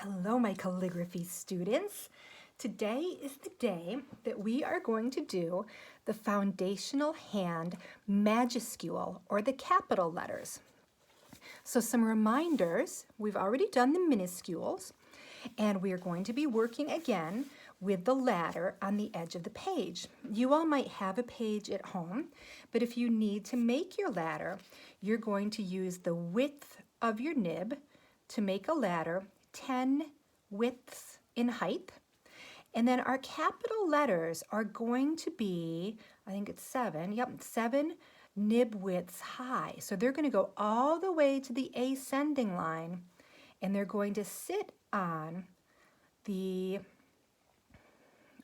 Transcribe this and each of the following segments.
Hello, my calligraphy students. Today is the day that we are going to do the foundational hand majuscule, or the capital letters. So some reminders, we've already done the minuscules, and we are going to be working again with the ladder on the edge of the page. You all might have a page at home, but if you need to make your ladder, you're going to use the width of your nib to make a ladder 10 widths in height. And then our capital letters are going to be, I think it's 7 nib widths high. So they're going to go all the way to the ascending line, and they're going to sit on the,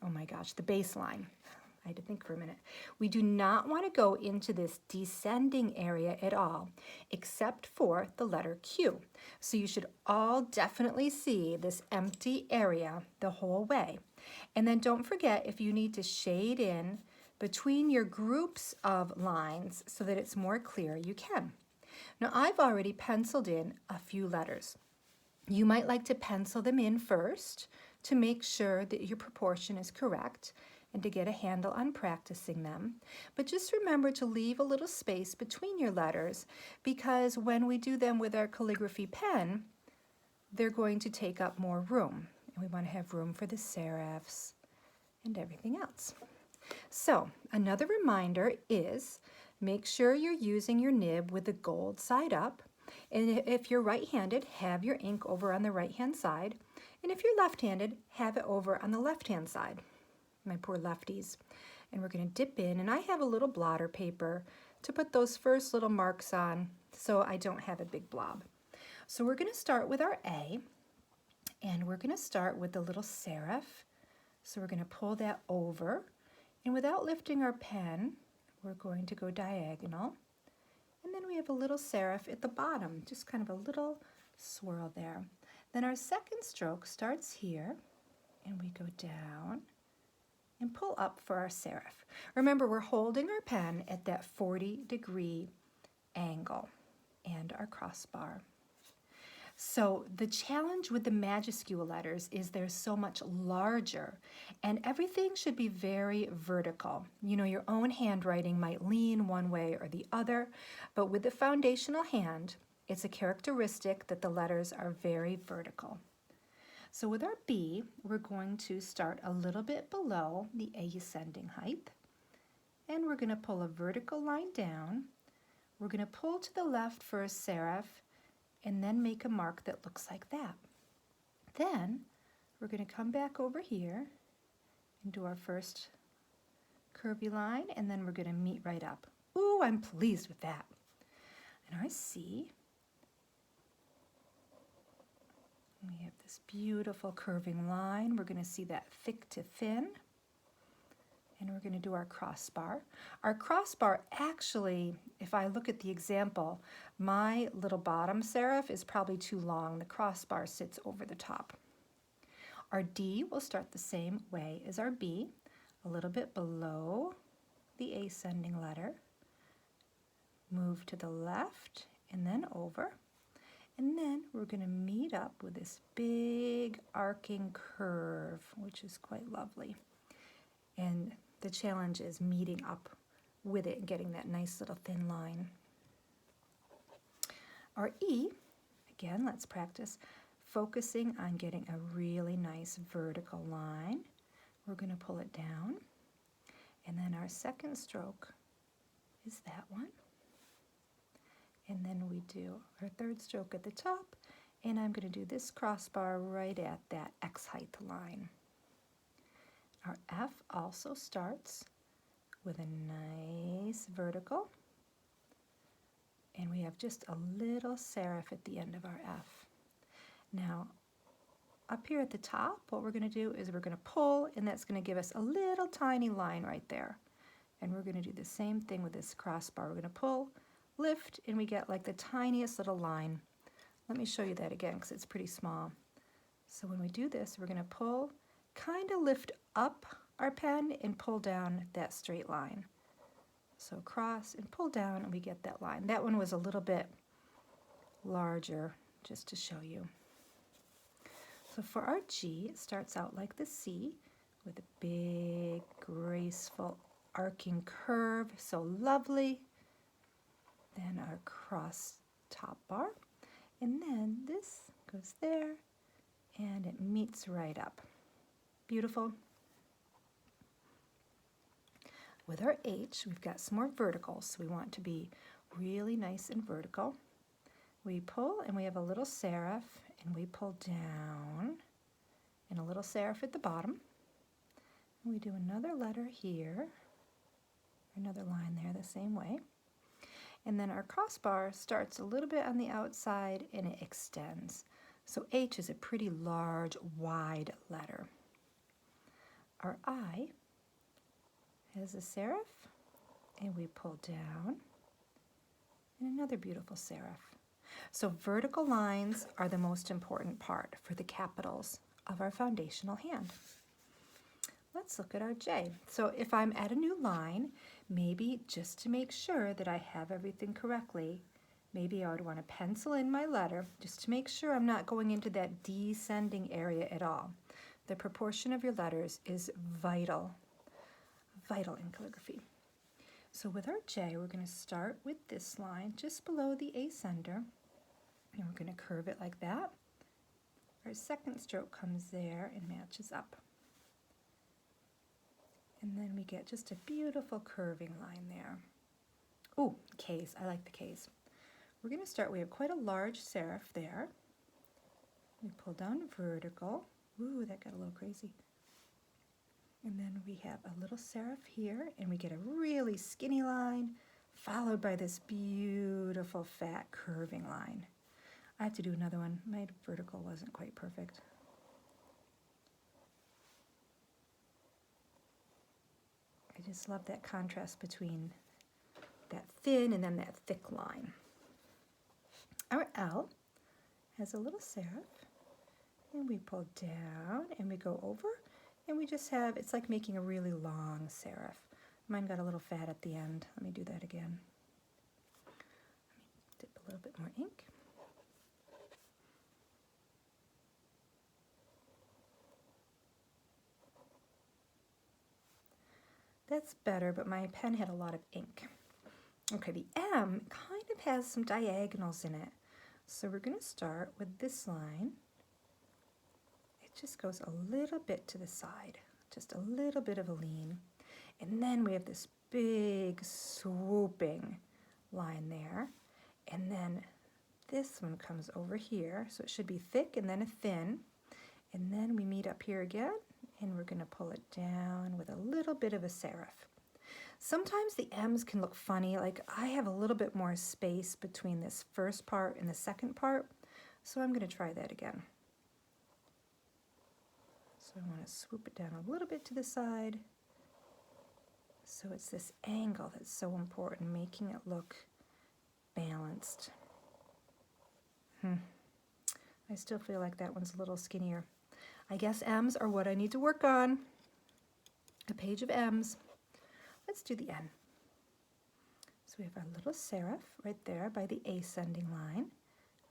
oh my gosh, the baseline. I had to think for a minute. We do not want to go into this descending area at all, except for the letter Q. So you should all definitely see this empty area the whole way. And then don't forget, if you need to shade in between your groups of lines so that it's more clear, you can. Now I've already penciled in a few letters. You might like to pencil them in first to make sure that your proportion is correct and to get a handle on practicing them. But just remember to leave a little space between your letters, because when we do them with our calligraphy pen, they're going to take up more room. And we want to have room for the serifs and everything else. So another reminder is make sure you're using your nib with the gold side up. And if you're right-handed, have your ink over on the right-hand side. And if you're left-handed, have it over on the left-hand side. My poor lefties. And we're going to dip in, and I have a little blotter paper to put those first little marks on so I don't have a big blob. So we're going to start with our A, and we're going to start with the little serif. So we're going to pull that over, and without lifting our pen, we're going to go diagonal. And then we have a little serif at the bottom, just kind of a little swirl there. Then our second stroke starts here, and we go down and pull up for our serif. Remember, we're holding our pen at that 40-degree angle and our crossbar. So the challenge with the majuscule letters is they're so much larger, and everything should be very vertical. You know, your own handwriting might lean one way or the other, but with the foundational hand, it's a characteristic that the letters are very vertical. So with our B, we're going to start a little bit below the ascending height, and we're going to pull a vertical line down. We're going to pull to the left for a serif, and then make a mark that looks like that. Then we're going to come back over here and do our first curvy line, and then we're going to meet right up. Ooh, I'm pleased with that. And our C, we have this beautiful curving line. We're going to see that thick to thin. And we're going to do our crossbar. Our crossbar, actually, if I look at the example, my little bottom serif is probably too long. The crossbar sits over the top. Our D will start the same way as our B, a little bit below the ascending letter. Move to the left and then over. And then we're going to meet up with this big arcing curve, which is quite lovely. And the challenge is meeting up with it and getting that nice little thin line. Our E, again, let's practice focusing on getting a really nice vertical line. We're going to pull it down. And then our second stroke is that one. And then we do our third stroke at the top, and I'm going to do this crossbar right at that X height line. Our F also starts with a nice vertical, and we have just a little serif at the end of our F. Now, up here at the top, what we're going to do is we're going to pull, and that's going to give us a little tiny line right there. And we're going to do the same thing with this crossbar. We're going to pull, lift, and we get like the tiniest little line. Let me show you that again because it's pretty small. So when we do this, we're going to pull, kind of lift up our pen and pull down that straight line. So cross and pull down, and we get that line. That one was a little bit larger, just to show you. So for our G, it starts out like the C with a big, graceful, arcing curve, so lovely. Then our cross top bar, and then this goes there, and it meets right up. Beautiful. With our H, we've got some more verticals, so we want to be really nice and vertical. We pull, and we have a little serif, and we pull down, and a little serif at the bottom. And we do another letter here, another line there the same way. And then our crossbar starts a little bit on the outside, and it extends. So H is a pretty large, wide letter. Our I has a serif, and we pull down, and another beautiful serif. So vertical lines are the most important part for the capitals of our foundational hand. Let's look at our J. So if I'm at a new line, maybe just to make sure that I have everything correctly, maybe I would want to pencil in my letter just to make sure I'm not going into that descending area at all. The proportion of your letters is vital in calligraphy. So with our J, we're going to start with this line just below the ascender, and we're going to curve it like that. Our second stroke comes there and matches up. And then we get just a beautiful curving line there. Ooh, K's. I like the K's. We're going to start, we have quite a large serif there. We pull down vertical. Ooh, that got a little crazy. And then we have a little serif here, and we get a really skinny line, followed by this beautiful fat curving line. I have to do another one. My vertical wasn't quite perfect. I just love that contrast between that thin and then that thick line. Our L has a little serif, and we pull down and we go over, and we just have, it's like making a really long serif. Mine got a little fat at the end. Let me do that again. Let me dip a little bit more ink. That's better, but my pen had a lot of ink. Okay, the M kind of has some diagonals in it. So we're going to start with this line. It just goes a little bit to the side, just a little bit of a lean. And then we have this big swooping line there. And then this one comes over here. So it should be thick and then a thin. And then we meet up here again, and we're going to pull it down with a little bit of a serif. Sometimes the M's can look funny, like I have a little bit more space between this first part and the second part, so I'm going to try that again. So I want to swoop it down a little bit to the side. So it's this angle that's so important, making it look balanced. I still feel like that one's a little skinnier. I guess M's are what I need to work on. A page of M's. Let's do the N. So we have our little serif right there by the ascending line.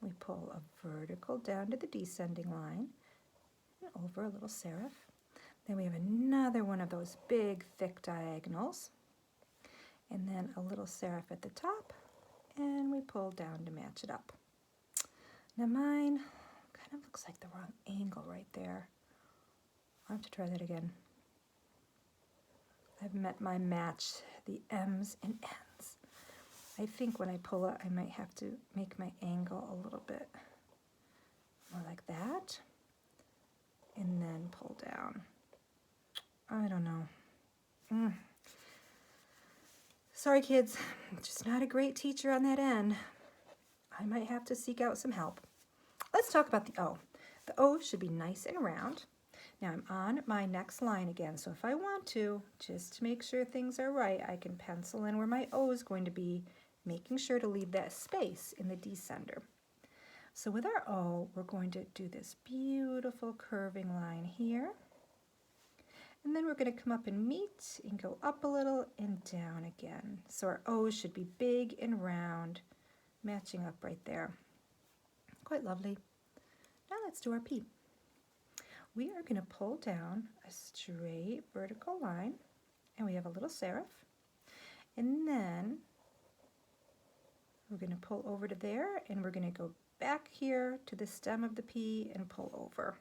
We pull a vertical down to the descending line and over a little serif. Then we have another one of those big, thick diagonals. And then a little serif at the top, and we pull down to match it up. Now mine kind of looks like the wrong angle right there. I'll have to try that again. I've met my match, the M's and N's. I think when I pull it, I might have to make my angle a little bit more like that, and then pull down. I don't know. Sorry, kids. I'm just not a great teacher on that end. I might have to seek out some help. Let's talk about the O. The O should be nice and round. Now I'm on my next line again, so if I want to, just to make sure things are right, I can pencil in where my O is going to be, making sure to leave that space in the descender. So with our O, we're going to do this beautiful curving line here. And then we're going to come up and meet and go up a little and down again. So our O's should be big and round, matching up right there. Quite lovely. Now let's do our P. we are going to pull down a straight vertical line, and we have a little serif, and then we're going to pull over to there, and we're going to go back here to the stem of the P and pull over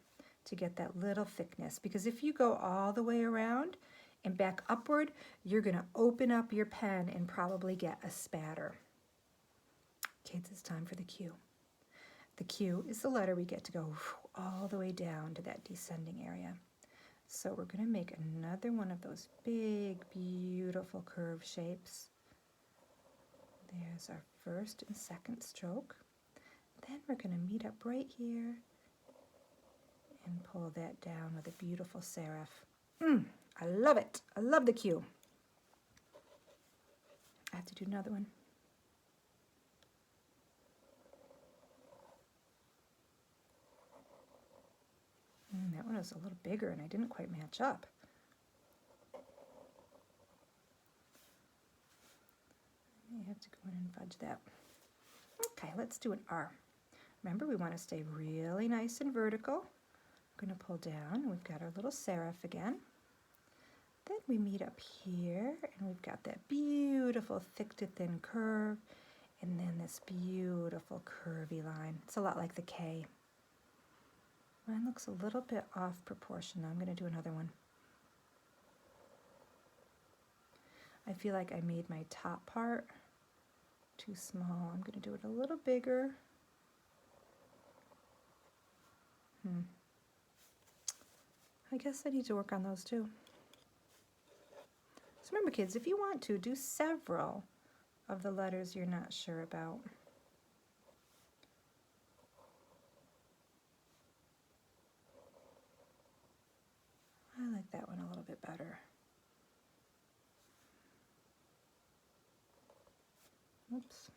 to get that little thickness, because if you go all the way around and back upward, you're going to open up your pen and probably get a spatter. Kids, it's time for the Q. The Q is the letter we get to go all the way down to that descending area. So we're going to make another one of those big, beautiful curve shapes. There's our first and second stroke. Then we're going to meet up right here and pull that down with a beautiful serif. I love it. I love the Q. I have to do another one. That one was a little bigger and I didn't quite match up. You have to go in and fudge that. Okay, let's do an R. Remember, we want to stay really nice and vertical. We're going to pull down. We've got our little serif again. Then we meet up here, and we've got that beautiful thick to thin curve, and then this beautiful curvy line. It's a lot like the K. Mine looks a little bit off proportion. I'm going to do another one. I feel like I made my top part too small. I'm going to do it a little bigger. I guess I need to work on those too. So remember, kids, if you want to, do several of the letters you're not sure about. I like that one a little bit better. Oops.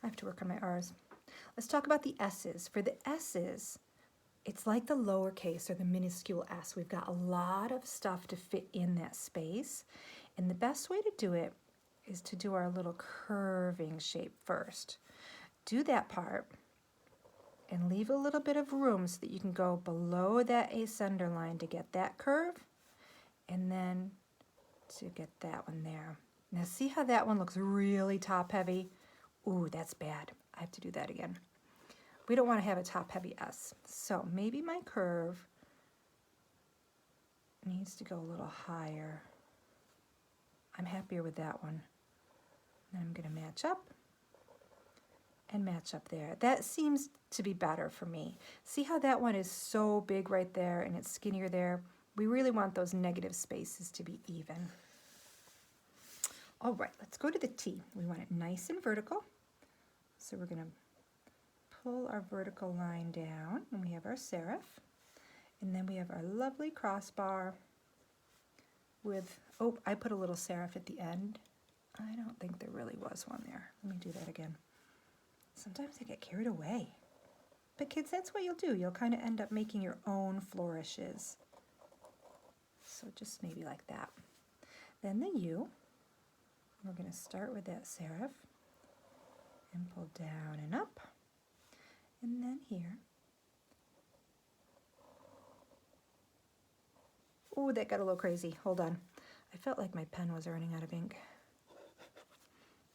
I have to work on my R's. Let's talk about the S's. For the S's, it's like the lowercase or the minuscule s. We've got a lot of stuff to fit in that space. And the best way to do it is to do our little curving shape first. Do that part and leave a little bit of room so that you can go below that ascender line to get that curve, and then to get that one there. Now see how that one looks really top heavy? Ooh, that's bad. I have to do that again. We don't want to have a top heavy S. So maybe my curve needs to go a little higher. I'm happier with that one. And I'm going to match up and match up there. That seems to be better for me. See how that one is so big right there and it's skinnier there? We really want those negative spaces to be even. All right, let's go to the T. We want it nice and vertical. So we're going to pull our vertical line down, and we have our serif. And then we have our lovely crossbar with, oh, I put a little serif at the end. I don't think there really was one there. Let me do that again. Sometimes I get carried away. But kids, that's what you'll do. You'll kind of end up making your own flourishes. So just maybe like that. Then the U. We're going to start with that serif and pull down and up. And then here. Oh, that got a little crazy. Hold on. I felt like my pen was running out of ink.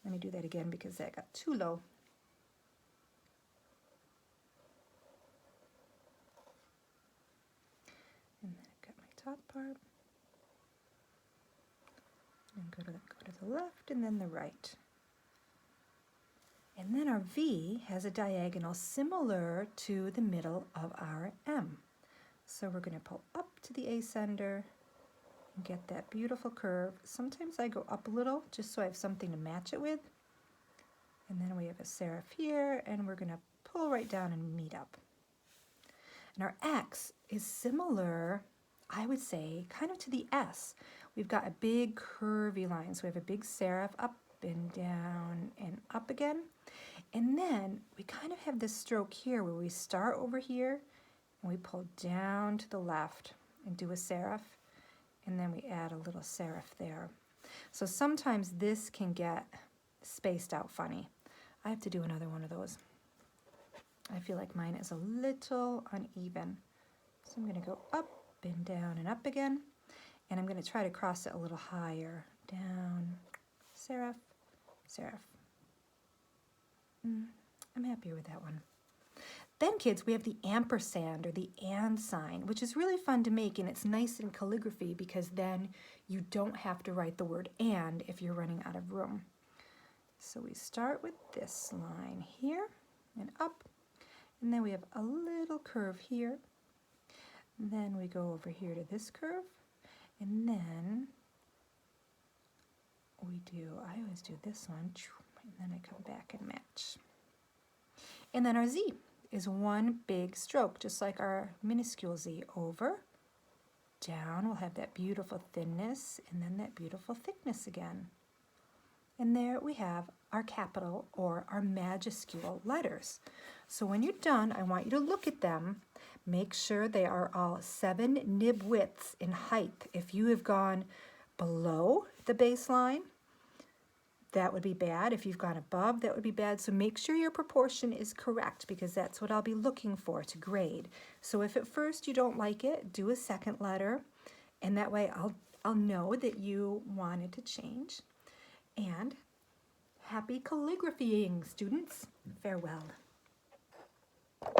Let me do that again because that got too low. And then I've got my top part. And go to the left and then the right. And then our V has a diagonal similar to the middle of our M. So we're going to pull up to the ascender and get that beautiful curve. Sometimes I go up a little just so I have something to match it with. And then we have a serif here, and we're going to pull right down and meet up. And our X is similar, I would say, kind of to the S. We've got a big curvy line. So we have a big serif up and down and up again. And then we kind of have this stroke here where we start over here and we pull down to the left and do a serif. and then we add a little serif there. So sometimes this can get spaced out funny. I have to do another one of those. I feel like mine is a little uneven. So I'm going to go up and down and up again, and I'm going to try to cross it a little higher. Down, serif, serif. I'm happier with that one. Then kids, we have the ampersand or the and sign, which is really fun to make, and it's nice in calligraphy because then you don't have to write the word and if you're running out of room. So we start with this line here and up, and then we have a little curve here. Then we go over here to this curve, and then I always do this one, and then I come back and match. And then our Z is one big stroke, just like our minuscule Z. Over, down, we'll have that beautiful thinness, and then that beautiful thickness again. And there we have our capital or our majuscule letters. So when you're done, I want you to look at them. Make sure they are all 7 nib widths in height. If you have gone below the baseline, that would be bad. If you've gone above, that would be bad. So make sure your proportion is correct because that's what I'll be looking for to grade. So if at first you don't like it, do a second letter, and that way I'll know that you wanted to change. And happy calligraphying, students. Farewell.